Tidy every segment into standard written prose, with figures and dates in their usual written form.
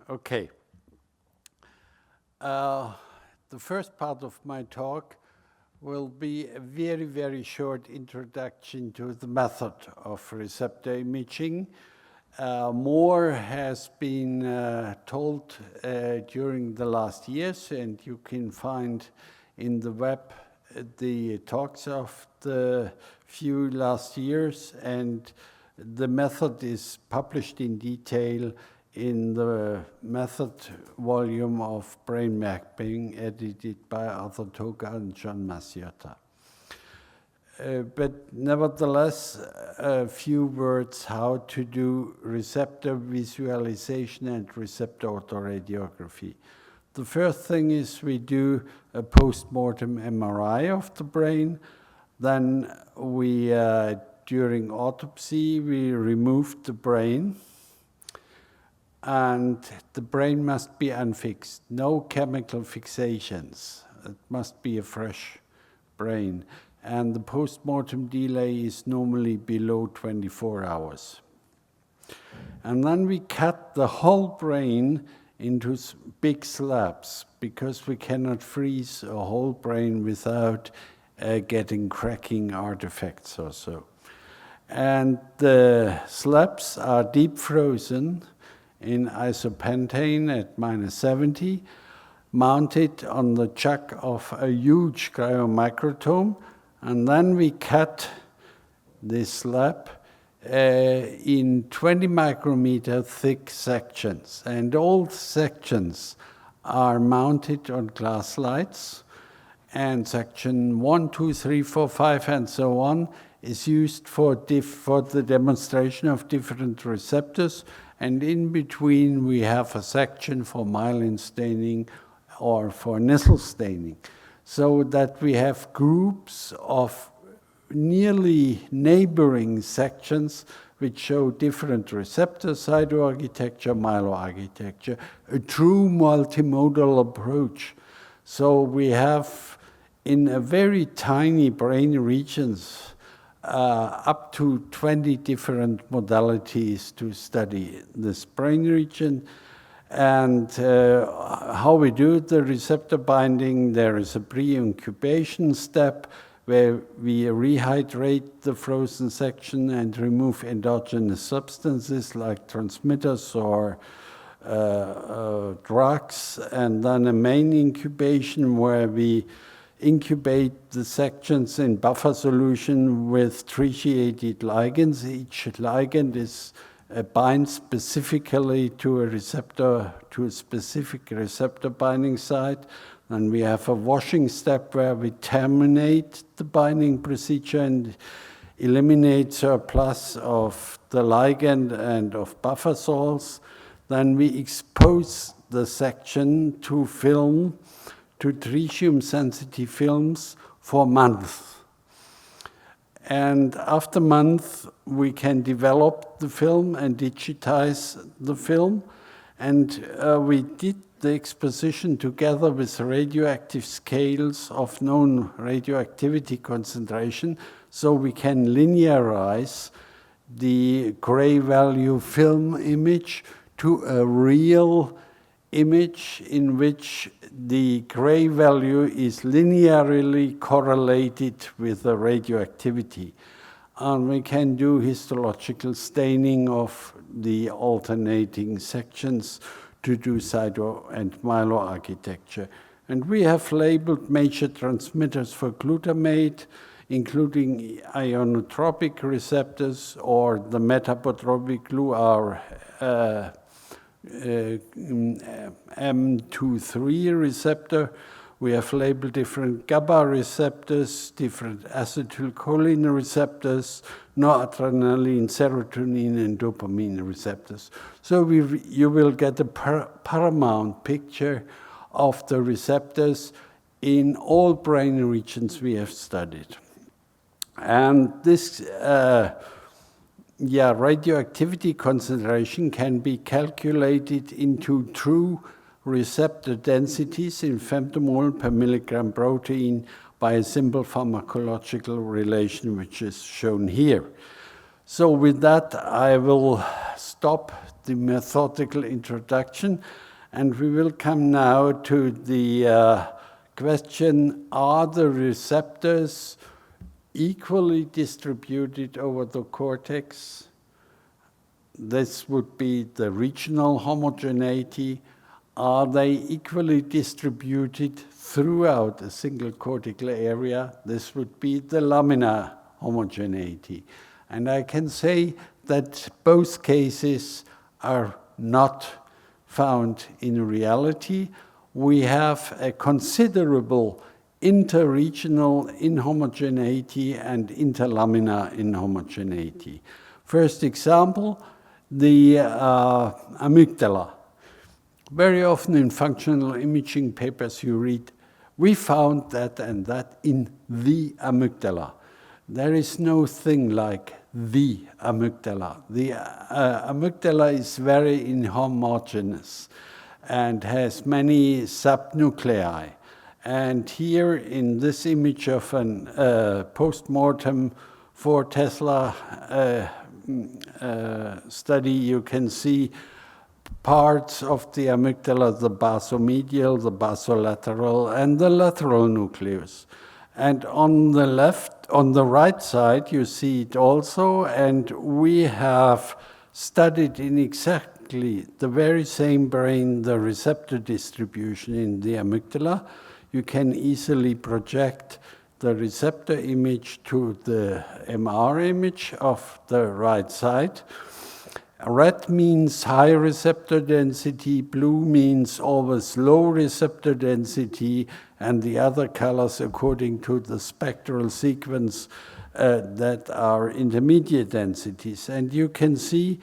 Okay. The first part of my talk will be a very, very short introduction to the method of receptor imaging. More has been told during the last years, and you can find in the web the talks of the few last years, and the method is published in detail in the method volume of brain mapping edited by Arthur Toga and John Masciota. But nevertheless, a few words how to do receptor visualization and receptor autoradiography. The first thing is we do a post-mortem MRI of the brain. Then we, during autopsy, we remove the brain. And the brain must be unfixed, no chemical fixations. It must be a fresh brain. And the post-mortem delay is normally below 24 hours. And then we cut the whole brain into big slabs, because we cannot freeze a whole brain without getting cracking artifacts or so. And the slabs are deep frozen in isopentane at -70, mounted on the chuck of a huge cryomicrotome, and then we cut this slab in 20 micrometer thick sections. And all the sections are mounted on glass slides, and section 1, 2, 3, 4, 5, and so on is used for the demonstration of different receptors. And in between, we have a section for myelin staining or for Nissl staining, so that we have groups of nearly neighboring sections which show different receptor cytoarchitecture, myeloarchitecture, a true multimodal approach. So we have, in a very tiny brain regions, up to 20 different modalities to study this brain region. And how we do the receptor binding, there is a pre-incubation step where we rehydrate the frozen section and remove endogenous substances like transmitters or drugs, and then a main incubation where we incubate the sections in buffer solution with tritiated ligands. Each ligand is binds specifically to a receptor, to a specific receptor binding site. Then we have a washing step where we terminate the binding procedure and eliminate surplus of the ligand and of buffer salts. Then we expose the section to film, to tritium-sensitive films for months. And after months, we can develop the film and digitize the film. And we did the exposition together with radioactive scales of known radioactivity concentration, so we can linearize the gray value film image to a real image in which the gray value is linearly correlated with the radioactivity. And we can do histological staining of the alternating sections to do cyto and myeloarchitecture. And we have labeled major transmitters for glutamate, including ionotropic receptors or the metabotropic glue, our M23 receptor. We have labeled different GABA receptors, different acetylcholine receptors, noradrenaline, serotonin, and dopamine receptors. So you will get a paramount picture of the receptors in all brain regions we have studied. And this radioactivity concentration can be calculated into true receptor densities in femtomole per milligram protein by a simple pharmacological relation, which is shown here. So with that, I will stop the methodical introduction, and we will come now to the question, are the receptors equally distributed over the cortex? This would be the regional homogeneity. Are they equally distributed throughout a single cortical area? This would be the laminar homogeneity. And I can say that both cases are not found in reality. We have a considerable interregional inhomogeneity and interlaminar inhomogeneity. First example, the amygdala. Very often in functional imaging papers you read, we found that and that in the amygdala. There is no thing like the amygdala. The amygdala is very inhomogeneous and has many subnuclei. And here in this image of an post-mortem 4 Tesla study, you can see parts of the amygdala, the basomedial, the basolateral, and the lateral nucleus. And on the right side, you see it also, and we have studied in exactly the very same brain the receptor distribution in the amygdala. You can easily project the receptor image to the MR image of the right side. Red means high receptor density, blue means always low receptor density, and the other colors according to the spectral sequence that are intermediate densities. And you can see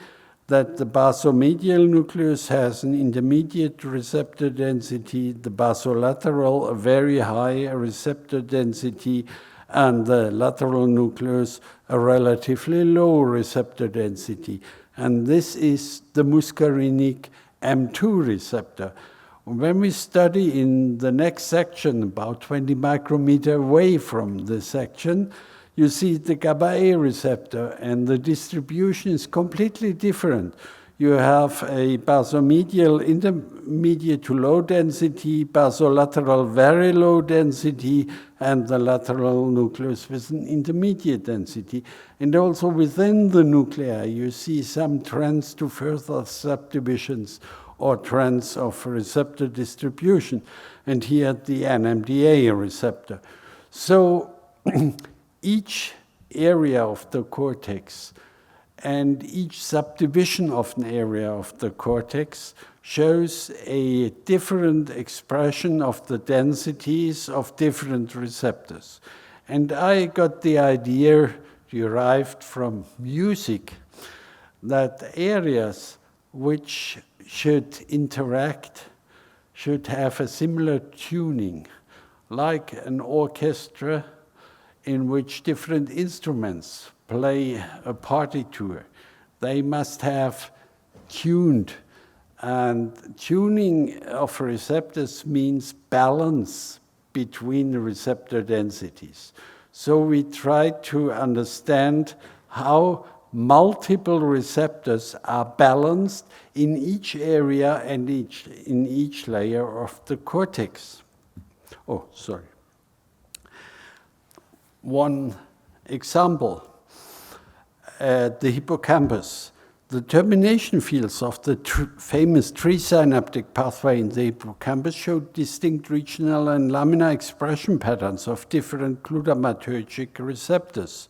that the basomedial nucleus has an intermediate receptor density, the basolateral a very high receptor density, and the lateral nucleus a relatively low receptor density. And this is the muscarinic M2 receptor. When we study in the next section, about 20 micrometer away from the section, you see the GABA-A receptor, and the distribution is completely different. You have a basomedial intermediate to low density, basolateral very low density, and the lateral nucleus with an intermediate density. And also within the nuclei, you see some trends to further subdivisions or trends of receptor distribution. And here the NMDA receptor. So each area of the cortex and each subdivision of an area of the cortex shows a different expression of the densities of different receptors. And I got the idea derived from music that areas which should interact should have a similar tuning, like an orchestra in which different instruments play a partiture. They must have tuned, and tuning of receptors means balance between the receptor densities. So we try to understand how multiple receptors are balanced in each area and in each layer of the cortex. Oh, sorry. One example, the hippocampus. The termination fields of the famous trisynaptic pathway in the hippocampus show distinct regional and laminar expression patterns of different glutamatergic receptors.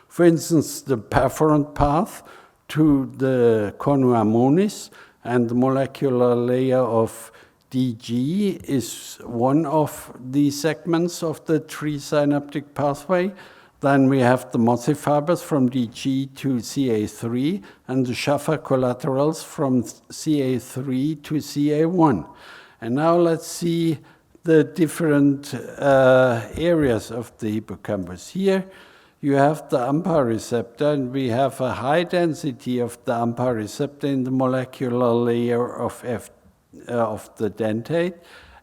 For instance, the perforant path to the cornu ammonis and the molecular layer of DG is one of the segments of the trisynaptic pathway. Then we have the mossy fibers from DG to CA3 and the Schaffer collaterals from CA3 to CA1. And now let's see the different areas of the hippocampus. Here you have the AMPA receptor, and we have a high density of the AMPA receptor in the molecular layer of the dentate,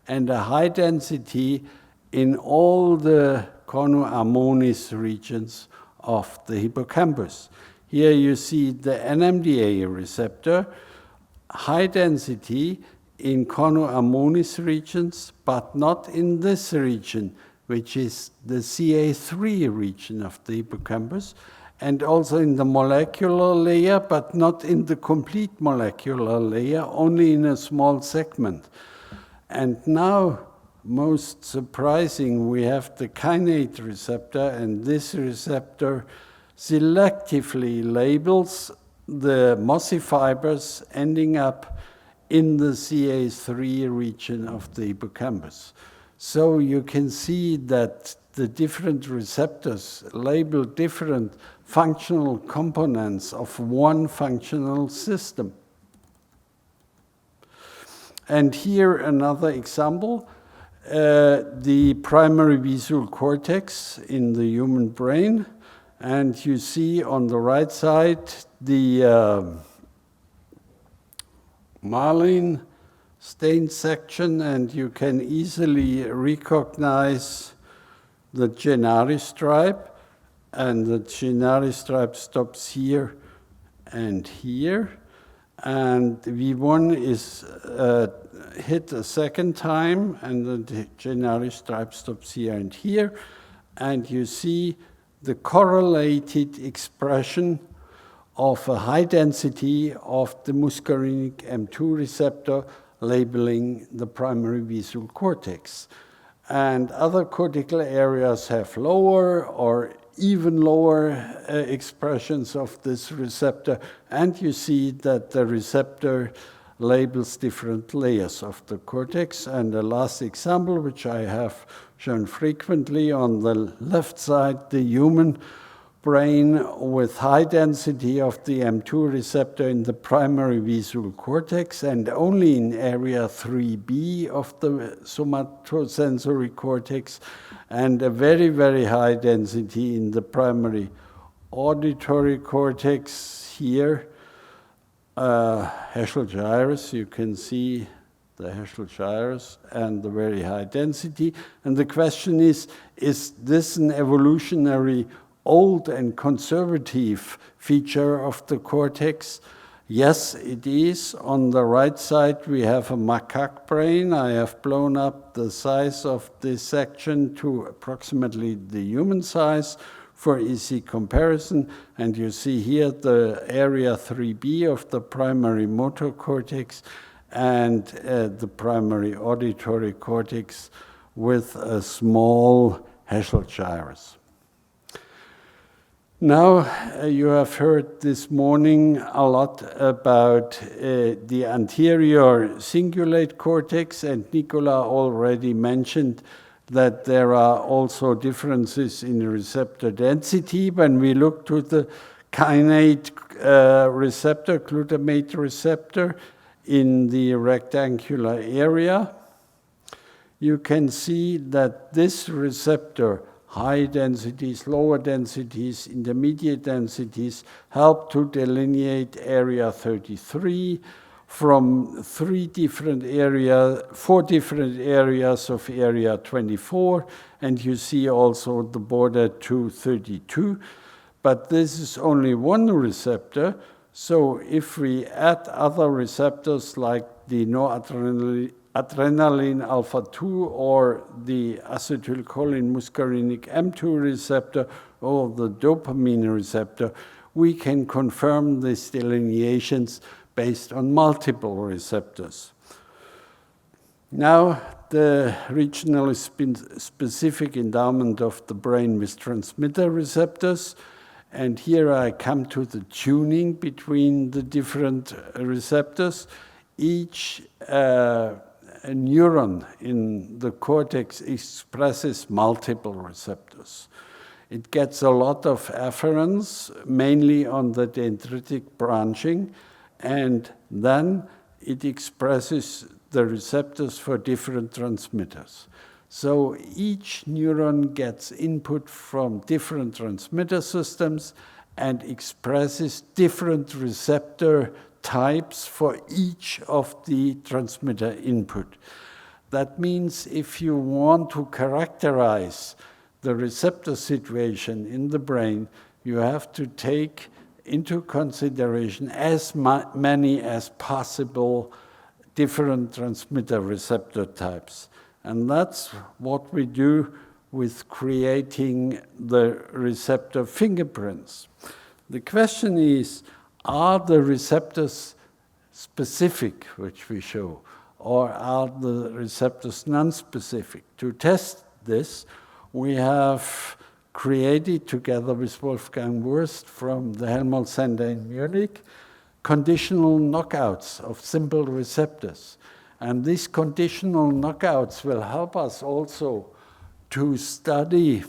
and a high density in all the cornu ammonis regions of the hippocampus. Here you see the NMDA receptor, high density in cono-ammonis regions, but not in this region, which is the CA3 region of the hippocampus, and also in the molecular layer, but not in the complete molecular layer, only in a small segment. And now, most surprising, we have the kainate receptor, and this receptor selectively labels the mossy fibers ending up in the CA3 region of the hippocampus. So you can see that the different receptors label different functional components of one functional system. And here another example, the primary visual cortex in the human brain. And you see on the right side the marline stained section, and you can easily recognize the Gennari stripe, and the Gennari stripe stops here and here. And V1 is hit a second time, and the Gennari stripe stops here and here. And you see the correlated expression of a high density of the muscarinic M2 receptor labeling the primary visual cortex. And other cortical areas have lower or even lower expressions of this receptor, and you see that the receptor labels different layers of the cortex. And the last example, which I have shown frequently on the left side, the human brain with high density of the M2 receptor in the primary visual cortex and only in area 3B of the somatosensory cortex, and a very, very high density in the primary auditory cortex here. Heschel gyrus, you can see the Heschel gyrus and the very high density. And the question is this an evolutionary old and conservative feature of the cortex? Yes, it is. On the right side, we have a macaque brain. I have blown up the size of this section to approximately the human size for easy comparison. And you see here the area 3B of the primary motor cortex and the primary auditory cortex with a small Heschel gyrus. Now, you have heard this morning a lot about the anterior cingulate cortex, and Nicola already mentioned that there are also differences in receptor density. When we look to the kainate receptor, glutamate receptor in the rectangular area, you can see that this receptor, high densities, lower densities, intermediate densities, help to delineate area 33 from 4 different areas of area 24, and you see also the border to 32. But this is only one receptor, so if we add other receptors like the noradrenaline alpha-2 or the acetylcholine muscarinic M2 receptor or the dopamine receptor, we can confirm these delineations based on multiple receptors. Now, the regionally specific endowment of the brain with transmitter receptors. And here I come to the tuning between the different receptors. Each neuron in the cortex expresses multiple receptors. It gets a lot of afferents, mainly on the dendritic branching, and then it expresses the receptors for different transmitters. So each neuron gets input from different transmitter systems and expresses different receptor types for each of the transmitter input. That means if you want to characterize the receptor situation in the brain, you have to take into consideration as many as possible different transmitter receptor types. And that's what we do with creating the receptor fingerprints. The question is, are the receptors specific, which we show, or are the receptors non-specific? To test this, we have created, together with Wolfgang Wurst from the Helmholtz Center in Munich, conditional knockouts of simple receptors. And these conditional knockouts will help us also to study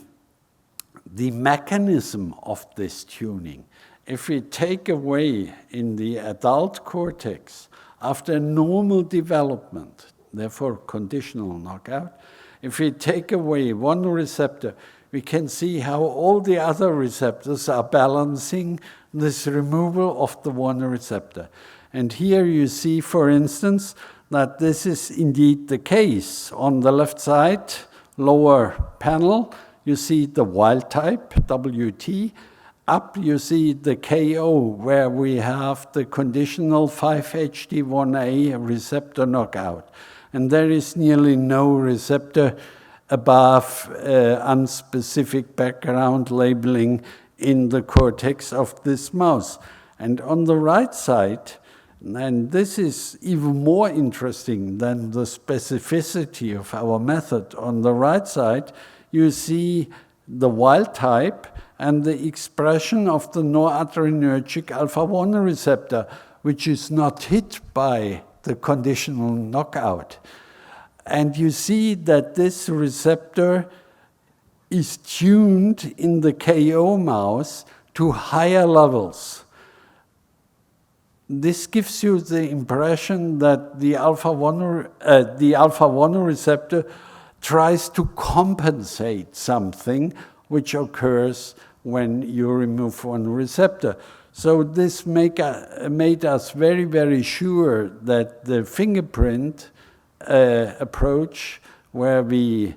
the mechanism of this tuning. If we take away in the adult cortex, after normal development, therefore conditional knockout, if we take away one receptor, we can see how all the other receptors are balancing this removal of the one receptor. And here you see, for instance, that this is indeed the case. On the left side, lower panel, you see the wild type, WT. Up you see the KO, where we have the conditional 5-HT1A receptor knockout. And there is nearly no receptor above unspecific background labeling in the cortex of this mouse. And on the right side, and this is even more interesting than the specificity of our method, on the right side, you see the wild type and the expression of the noradrenergic alpha-1 receptor, which is not hit by the conditional knockout. And you see that this receptor is tuned in the KO mouse to higher levels. This gives you the impression that the alpha-1 receptor tries to compensate something which occurs when you remove one receptor. So this made us very, very sure that the fingerprint approach, where we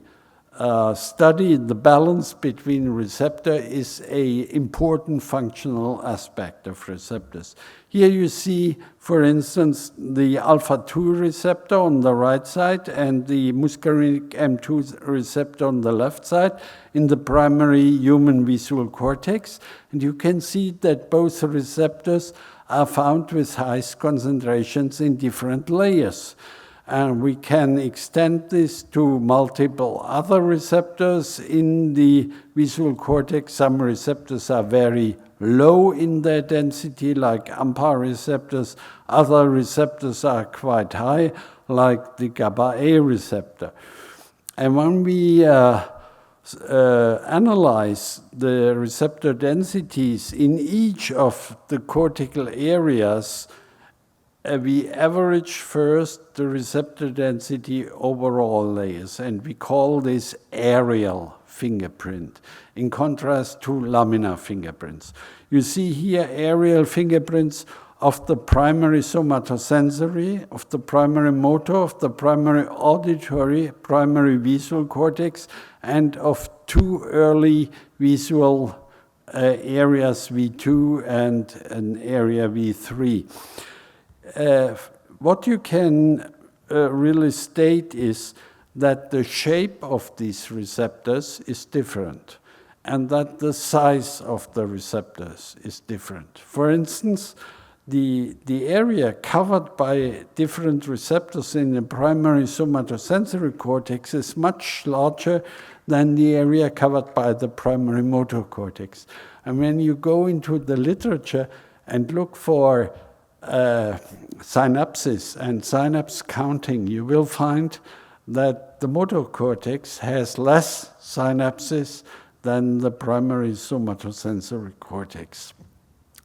study the balance between receptor, is an important functional aspect of receptors. Here you see, for instance, the alpha-2 receptor on the right side and the muscarinic M2 receptor on the left side in the primary human visual cortex. And you can see that both receptors are found with highest concentrations in different layers. And we can extend this to multiple other receptors in the visual cortex. Some receptors are very low in their density, like AMPA receptors. Other receptors are quite high, like the GABA-A receptor. And when we analyze the receptor densities in each of the cortical areas, we average first the receptor density over all layers, and we call this aerial fingerprint, in contrast to laminar fingerprints. You see here aerial fingerprints of the primary somatosensory, of the primary motor, of the primary auditory, primary visual cortex, and of two early visual areas, V2 and an area V3. What you can really state is that the shape of these receptors is different, and that the size of the receptors is different. For instance, the area covered by different receptors in the primary somatosensory cortex is much larger than the area covered by the primary motor cortex. And when you go into the literature and look for synapses and synapse counting, you will find that the motor cortex has less synapses than the primary somatosensory cortex.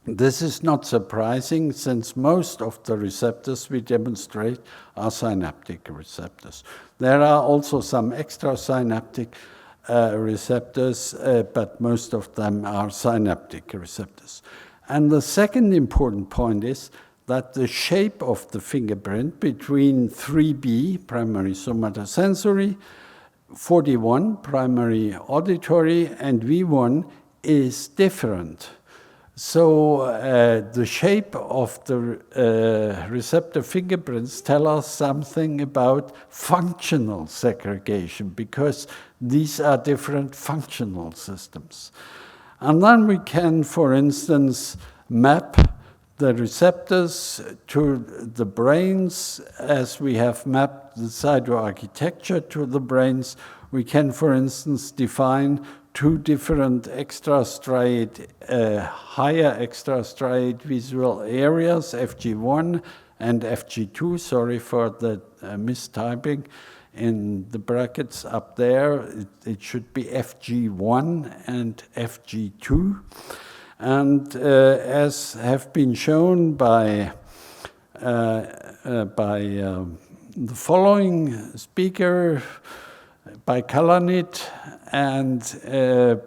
This is not surprising, since most of the receptors we demonstrate are synaptic receptors. There are also some extrasynaptic receptors, but most of them are synaptic receptors. And the second important point is that the shape of the fingerprint between 3B, primary somatosensory, 41, primary auditory, and V1 is different. So the shape of the receptor fingerprints tell us something about functional segregation, because these are different functional systems. And then we can, for instance, map the receptors to the brains as we have mapped the cytoarchitecture to the brains. We can, for instance, define two different extrastriate, higher extrastriate visual areas, FG1 and FG2. Sorry for the mistyping. In the brackets up there, it should be FG1 and FG2. And as have been shown by the following speaker, by Kalanit and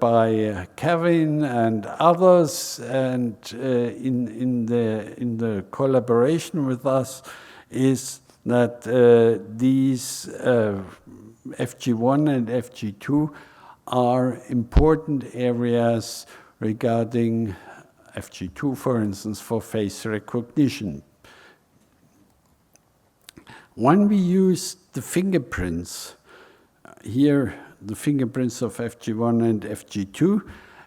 by Kevin and others, and in the collaboration with us, is that these FG1 and FG2 are important areas regarding FG2, for instance, for face recognition. When we use the fingerprints, here the fingerprints of FG1 and FG2,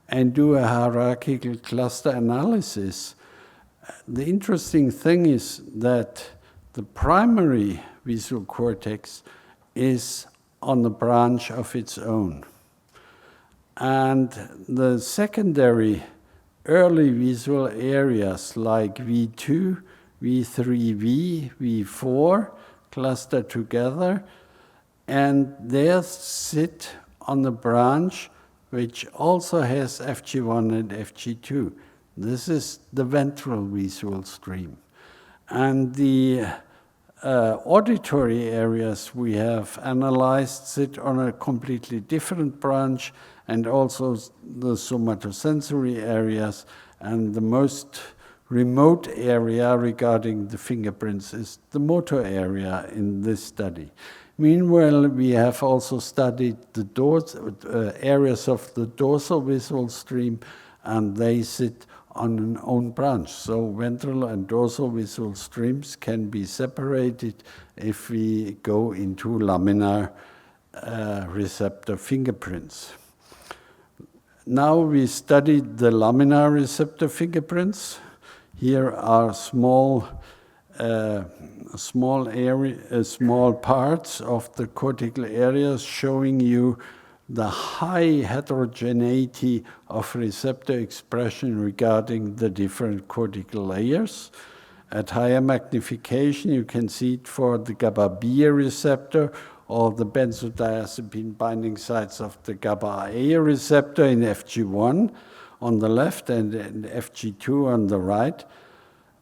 and do a hierarchical cluster analysis, the interesting thing is that the primary visual cortex is on the branch of its own. And the secondary early visual areas like V2, V3V, V4 cluster together, and they sit on the branch which also has FG1 and FG2. This is the ventral visual stream. And the auditory areas we have analyzed sit on a completely different branch, and also the somatosensory areas. And the most remote area regarding the fingerprints is the motor area in this study. Meanwhile, we have also studied the areas of the dorsal visual stream, and they sit on an own branch. So ventral and dorsal visual streams can be separated if we go into laminar receptor fingerprints. Now we studied the laminar receptor fingerprints. Here are small parts of the cortical areas showing you the high heterogeneity of receptor expression regarding the different cortical layers. At higher magnification, you can see it for the GABA-B receptor or the benzodiazepine binding sites of the GABA-A receptor in FG1 on the left and FG2 on the right.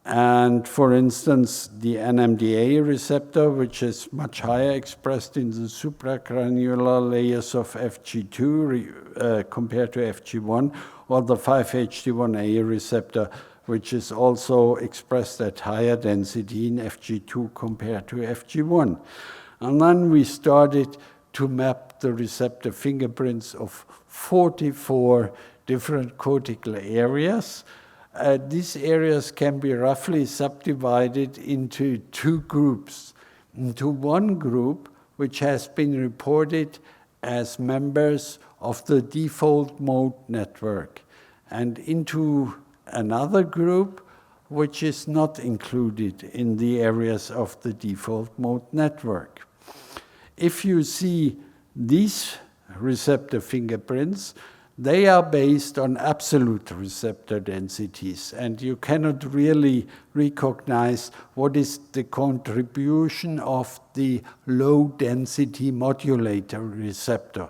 And for instance, the NMDA receptor, which is much higher expressed in the supragranular layers of FG2 compared to FG1, or the 5-HT1A receptor, which is also expressed at higher density in FG2 compared to FG1. And then we started to map the receptor fingerprints of 44 different cortical areas. These areas can be roughly subdivided into two groups. Into one group, which has been reported as members of the default mode network, and into another group, which is not included in the areas of the default mode network. If you see these receptor fingerprints, they are based on absolute receptor densities, and you cannot really recognize what is the contribution of the low-density modulator receptor.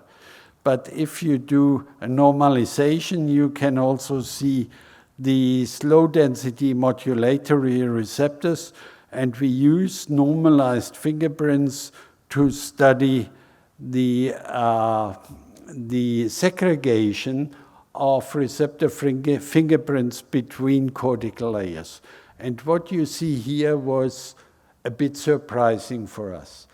But if you do a normalization, you can also see these low-density modulatory receptors, and we use normalized fingerprints to study the segregation of receptor fingerprints between cortical layers. And what you see here was a bit surprising for us.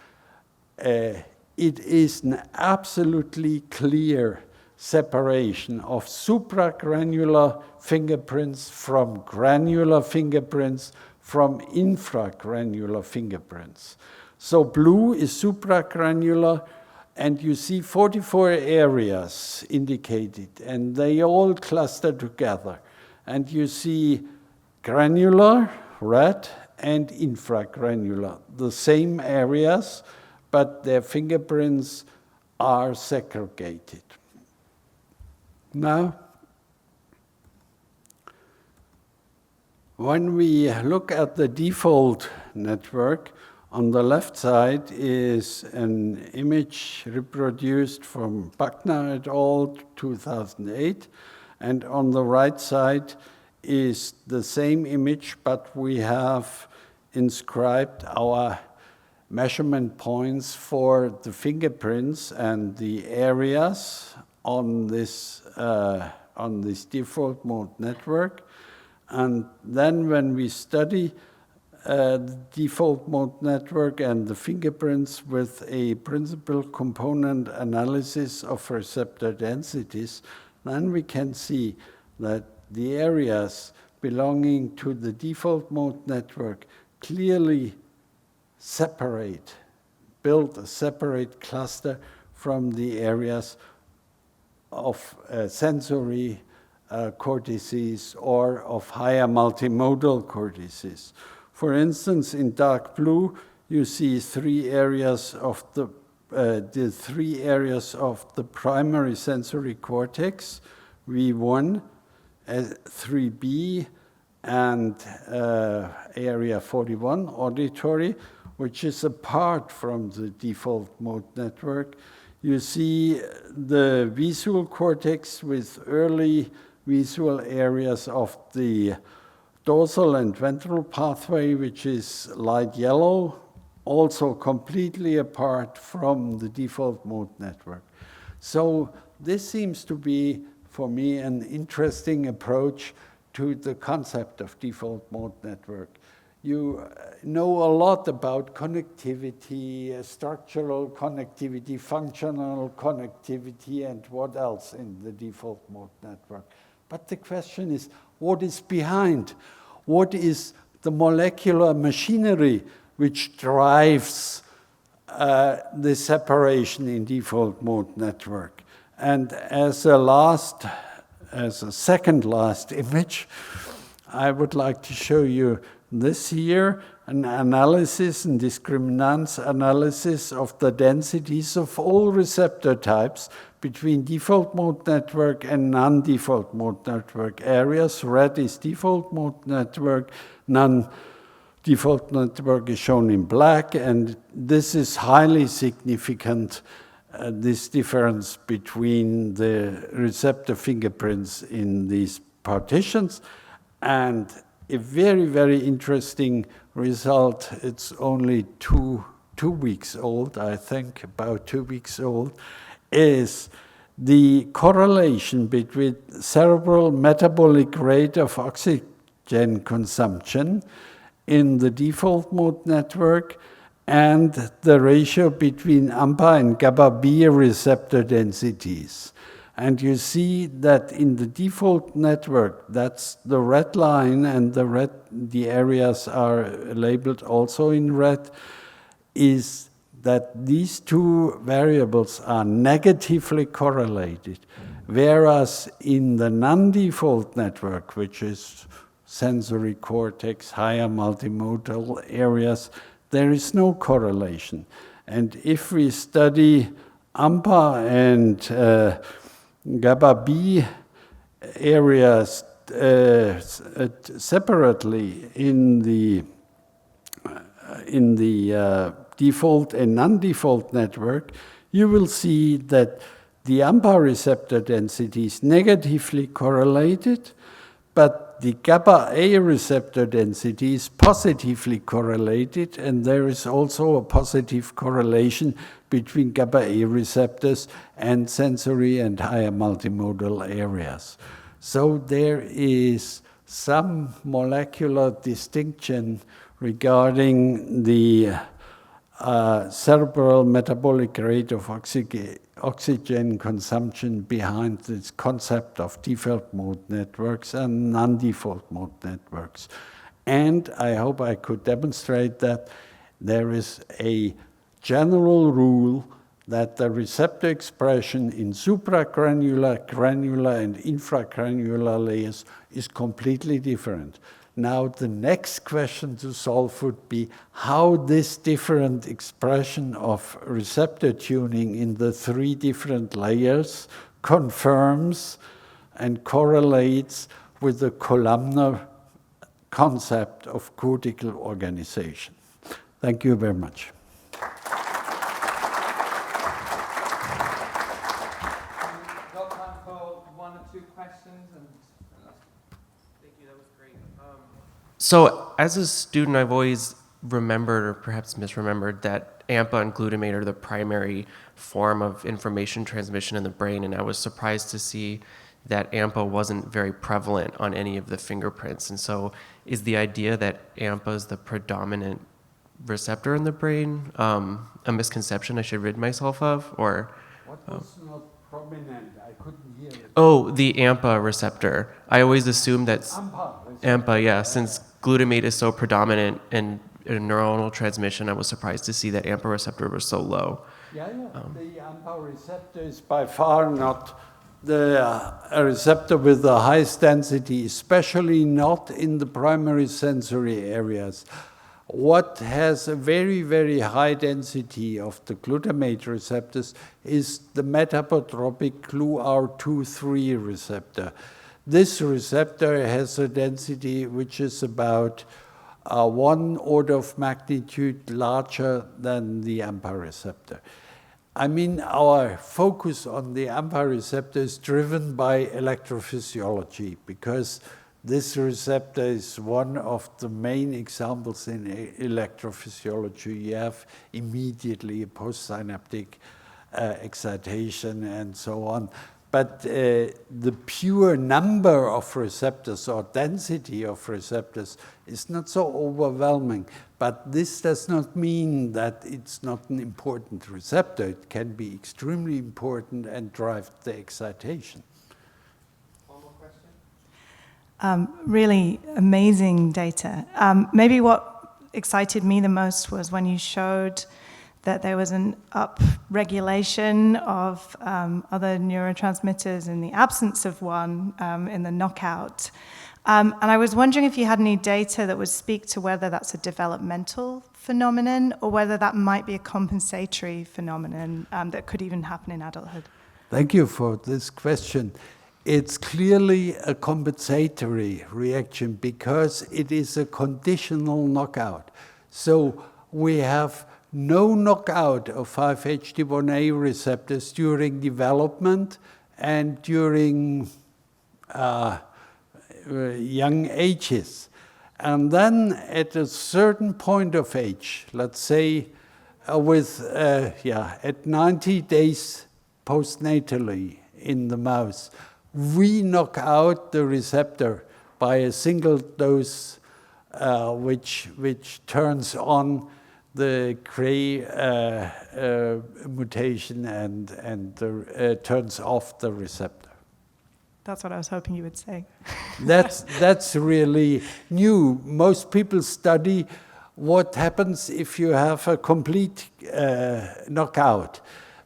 It is an absolutely clear separation of supragranular fingerprints from granular fingerprints from infragranular fingerprints. So blue is supragranular, and you see 44 areas indicated, and they all cluster together. And you see granular, red, and infragranular, the same areas, but their fingerprints are segregated. Now, when we look at the default network, on the left side is an image reproduced from Buckner et al. 2008, and on the right side is the same image, but we have inscribed our measurement points for the fingerprints and the areas on this default mode network. And then when we study the default mode network and the fingerprints with a principal component analysis of receptor densities, then we can see that the areas belonging to the default mode network clearly build a separate cluster from the areas of sensory cortices or of higher multimodal cortices. For instance, in dark blue, you see three areas of the primary sensory cortex, V1, 3B, and area 41, auditory, which is apart from the default mode network. You see the visual cortex with early visual areas of the dorsal and ventral pathway, which is light yellow, also completely apart from the default mode network. So this seems to be, for me, an interesting approach to the concept of default mode network. You know a lot about connectivity, structural connectivity, functional connectivity, and what else in the default mode network. But the question is, what is behind? What is the molecular machinery which drives the separation in default mode network? And as a second last image, I would like to show you this here, an analysis and discriminants analysis of the densities of all receptor types between default mode network and non-default mode network areas. Red is default mode network, non-default network is shown in black, and this is highly significant, this difference between the receptor fingerprints in these partitions. And a very, very interesting result, it's only two weeks old, I think, about 2 weeks old, is the correlation between cerebral metabolic rate of oxygen consumption in the default mode network and the ratio between AMPA and GABA-B receptor densities. And you see that in the default network, that's the red line, and the areas are labeled also in red, is that these two variables are negatively correlated, whereas in the non-default network, which is sensory cortex, higher multimodal areas, there is no correlation. And if we study AMPA and GABA-B areas separately in the default and non-default network, you will see that the AMPA receptor density is negatively correlated, but the GABA-A receptor density is positively correlated, and there is also a positive correlation between GABA-A receptors and sensory and higher multimodal areas. So there is some molecular distinction regarding the cerebral metabolic rate of oxygen consumption behind this concept of default mode networks and non-default mode networks. And I hope I could demonstrate that there is a general rule that the receptor expression in supragranular, granular, and infragranular layers is completely different. Now, the next question to solve would be how this different expression of receptor tuning in the three different layers confirms and correlates with the columnar concept of cortical organization. Thank you very much. So as a student, I've always remembered, or perhaps misremembered, that AMPA and glutamate are the primary form of information transmission in the brain, and I was surprised to see that AMPA wasn't very prevalent on any of the fingerprints. And so is the idea that AMPA is the predominant receptor in the brain a misconception I should rid myself of? Or what was not prominent? I couldn't hear it. Oh, the AMPA receptor. I always assumed that AMPA, yeah, since glutamate is so predominant in neuronal transmission, I was surprised to see that AMPA receptor was so low. Yeah. The AMPA receptor is by far not the receptor with the highest density, especially not in the primary sensory areas. What has a very, very high density of the glutamate receptors is the metabotropic GluR2-3 receptor. This receptor has a density which is about 1 order of magnitude larger than the AMPA receptor. I mean, our focus on the AMPA receptor is driven by electrophysiology, because this receptor is one of the main examples in electrophysiology. You have immediately a postsynaptic excitation and so on. But the pure number of receptors or density of receptors is not so overwhelming. But this does not mean that it's not an important receptor. It can be extremely important and drive the excitation. One more question? Really amazing data. Maybe what excited me the most was when you showed that there was an upregulation of other neurotransmitters in the absence of one in the knockout. And I was wondering if you had any data that would speak to whether that's a developmental phenomenon or whether that might be a compensatory phenomenon that could even happen in adulthood. Thank you for this question. It's clearly a compensatory reaction because it is a conditional knockout. So we have no knockout of 5-HT1A receptors during development and during young ages. And then at a certain point of age, let's say at 90 days postnatally in the mouse, we knock out the receptor by a single dose which turns on the Cray mutation and turns off the receptor. That's what I was hoping you would say. That's really new. Most people study what happens if you have a complete knockout.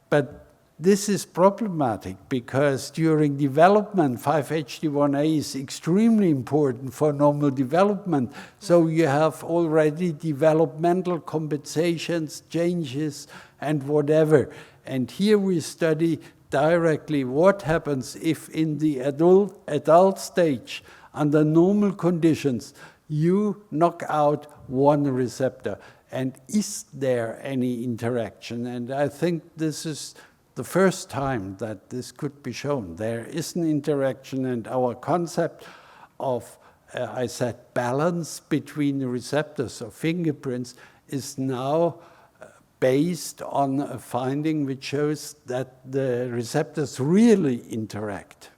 But this is problematic because during development, 5-HT1A is extremely important for normal development. So you have already developmental compensations, changes, and whatever. And here we study directly what happens if in the adult stage, under normal conditions, you knock out one receptor. And is there any interaction? And I think this is the first time that this could be shown. There is an interaction, and our concept of, I said, balance between the receptors of fingerprints is now based on a finding which shows that the receptors really interact.